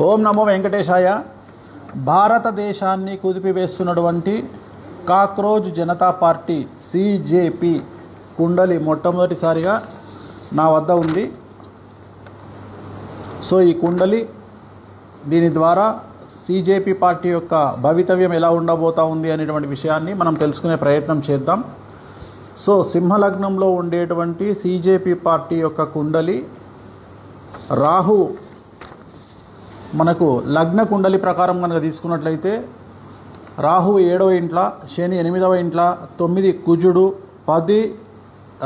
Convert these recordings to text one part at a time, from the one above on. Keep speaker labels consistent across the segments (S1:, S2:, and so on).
S1: ఓం నమో వెంకటేశాయ. భారతదేశాన్ని కుదిపివేస్తున్నటువంటి cockroach Janata party సిజేపీ kundali మొట్టమొదటిసారిగా నా వద్ద ఉంది. సో ఈ కుండలి దీని ద్వారా సిజేపీ పార్టీ యొక్క భవితవ్యం ఎలా ఉండబోతా ఉంది అనేటువంటి విషయాన్ని మనం తెలుసుకునే ప్రయత్నం చేద్దాం. సో సింహలగ్నంలో ఉండేటువంటి సిజేపీ పార్టీ యొక్క కుండలి రాహు మనకు లగ్న కుండలి ప్రకారం కనుక తీసుకున్నట్లయితే రాహు 7వ ఇంట్ల, శని 8వ ఇంట్ల, 9 కుజుడు, 10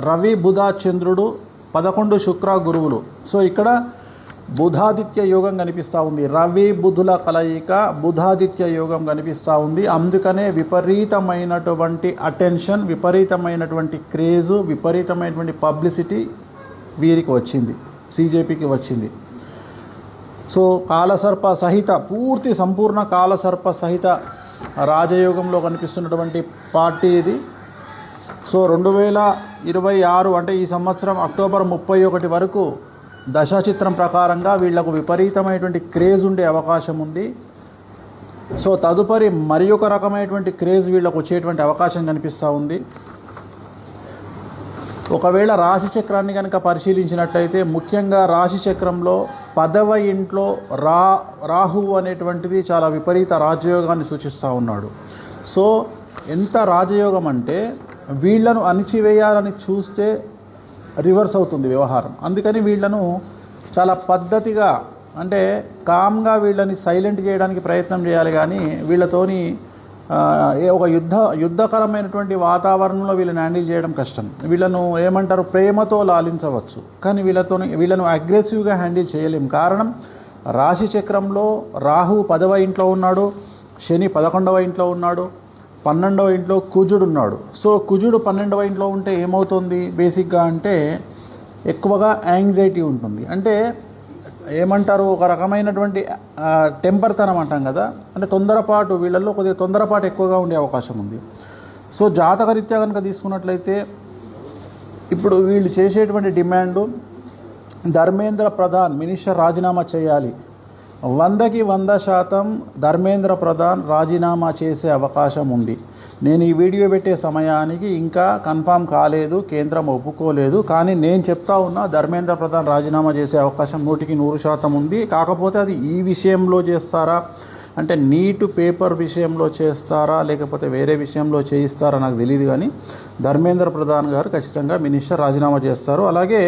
S1: రవి బుధ చంద్రుడు, 11 శుక్ర గురువులు. సో ఇక్కడ బుధాదిత్య యోగం కనిపిస్తూ ఉంది. రవి బుధుల కలయిక బుధాదిత్య యోగం కనిపిస్తూ ఉంది. అందుకనే విపరీతమైనటువంటి అటెన్షన్, విపరీతమైనటువంటి క్రేజు, విపరీతమైనటువంటి పబ్లిసిటీ వీరికి వచ్చింది, సిజేపీకి వచ్చింది. సో కాలసర్ప సహిత పూర్తి సంపూర్ణ కాలసర్ప సహిత రాజయోగంలో కనిపిస్తున్నటువంటి పార్టీ ఇది. సో 2026 అంటే ఈ సంవత్సరం అక్టోబర్ 31 వరకు దశాచిత్రం ప్రకారంగా వీళ్లకు విపరీతమైనటువంటి క్రేజ్ ఉండే అవకాశం ఉంది. సో తదుపరి మరి ఒక రకమైనటువంటి క్రేజ్ వీళ్ళకు వచ్చేటువంటి అవకాశం కనిపిస్తూ ఉంది. ఒకవేళ రాశి చక్రాన్ని కనుక పరిశీలించినట్లయితే ముఖ్యంగా రాశి చక్రంలో 10వ ఇంట్లో రాహువు అనేటువంటిది చాలా విపరీత రాజయోగాన్ని సూచిస్తూ ఉన్నాడు. సో ఎంత రాజయోగం అంటే వీళ్లను అణిచివేయాలని చూస్తే రివర్స్ అవుతుంది వ్యవహారం. అందుకని వీళ్లను చాలా పద్ధతిగా అంటే కామ్గా వీళ్ళని సైలెంట్ చేయడానికి ప్రయత్నం చేయాలి. కానీ వీళ్ళతోని ఒక యుద్ధకరమైనటువంటి వాతావరణంలో వీళ్ళని హ్యాండిల్ చేయడం కష్టం. వీళ్ళను ఏమంటారు, ప్రేమతో లాలించవచ్చు, కానీ వీళ్ళను అగ్రెసివ్గా హ్యాండిల్ చేయలేం. కారణం రాశి చక్రంలో రాహు 10వ ఇంట్లో ఉన్నాడు, శని 11వ ఇంట్లో ఉన్నాడు, 12వ ఇంట్లో కుజుడు ఉన్నాడు. సో కుజుడు 12వ ఇంట్లో ఉంటే ఏమవుతుంది బేసిక్గా అంటే ఎక్కువగా యాంగ్జైటీ ఉంటుంది. అంటే ఏమంటారు, ఒక రకమైనటువంటి టెంపర్తనం అంటాం కదా, అంటే తొందరపాటు, వీళ్ళల్లో కొద్దిగా తొందరపాటు ఎక్కువగా ఉండే అవకాశం ఉంది. సో జాతకరీత్యా కనుక తీసుకున్నట్లయితే ఇప్పుడు వీళ్ళు చేసేటువంటి డిమాండు ధర్మేంద్ర ప్రధాన్ మినిస్టర్ రాజీనామా చేయాలి. 100కి 100% ధర్మేంద్ర ప్రధాన్ రాజీనామా చేసే అవకాశం ఉంది. నేను ఈ వీడియో పెట్టే సమయానికి ఇంకా కన్ఫామ్ కాలేదు, కేంద్రం ఒప్పుకోలేదు. కానీ నేను చెప్తా ఉన్నా ధర్మేంద్ర ప్రధాన్ రాజీనామా చేసే అవకాశం 100కి 100% ఉంది. కాకపోతే అది ఈ విషయంలో చేస్తారా అంటే నీటు పేపర్ విషయంలో చేస్తారా లేకపోతే వేరే విషయంలో చేయిస్తారా నాకు తెలియదు. కానీ ధర్మేంద్ర ప్రధాన్ గారు ఖచ్చితంగా మినిస్టర్ రాజీనామా చేస్తారు. అలాగే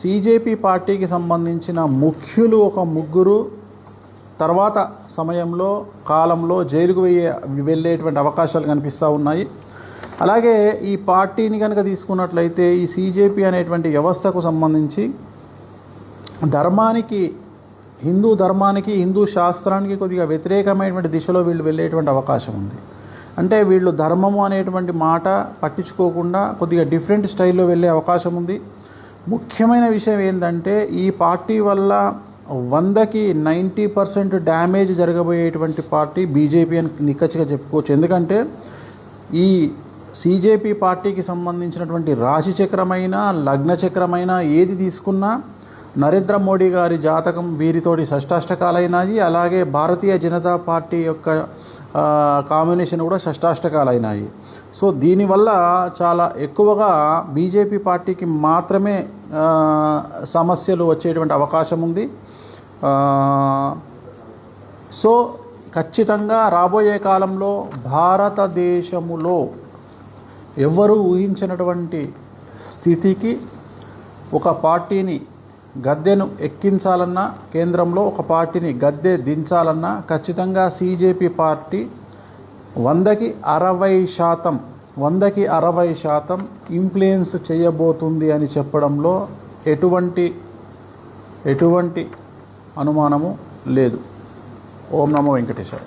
S1: సిజేపీ పార్టీకి సంబంధించిన ముఖ్యులు ఒక 3 తర్వాత సమయంలో కాలంలో జైలుకు వెళ్ళేటువంటి అవకాశాలు కనిపిస్తూ ఉన్నాయి. అలాగే ఈ పార్టీని కనుక తీసుకున్నట్లయితే ఈ సిజేపీ అనేటువంటి వ్యవస్థకు సంబంధించి ధర్మానికి, హిందూ ధర్మానికి, హిందూ శాస్త్రానికి కొద్దిగా వ్యతిరేకమైనటువంటి దిశలో వీళ్ళు వెళ్ళేటువంటి అవకాశం ఉంది. అంటే వీళ్ళు ధర్మము అనేటువంటి మాట పట్టించుకోకుండా కొద్దిగా డిఫరెంట్ స్టైల్లో వెళ్ళే అవకాశం ఉంది. ముఖ్యమైన విషయం ఏంటంటే ఈ పార్టీ వల్ల 100కి 90% డ్యామేజ్ జరగబోయేటువంటి పార్టీ బీజేపీ అని నిక్కచ్చిగా చెప్పుకోవచ్చు. ఎందుకంటే ఈ సిజేపీ పార్టీకి సంబంధించినటువంటి రాశి చక్రమైన లగ్న చక్రమైన ఏది తీసుకున్నా నరేంద్ర మోడీ గారి జాతకం వీరితోటి షష్టాష్టకాలైనాయి. అలాగే భారతీయ జనతా పార్టీ యొక్క కాంబినేషన్ కూడా షష్టాష్టకాలైనాయి. సో దీనివల్ల చాలా ఎక్కువగా బీజేపీ పార్టీకి మాత్రమే సమస్యలు వచ్చేటువంటి అవకాశం ఉంది. సో ఖచ్చితంగా రాబోయే కాలంలో భారతదేశములో ఎవరు ఊహించినటువంటి స్థితికి ఒక పార్టీని గద్దెను ఎక్కించాలన్నా, కేంద్రంలో ఒక పార్టీని గద్దె దించాలన్నా ఖచ్చితంగా సిజేపీ పార్టీ 100కి 60% ఇన్ఫ్లుయెన్స్ చేయబోతుంది అని చెప్పడంలో ఎటువంటి అనుమానము లేదు. ఓం నమో వెంకటేశాయ.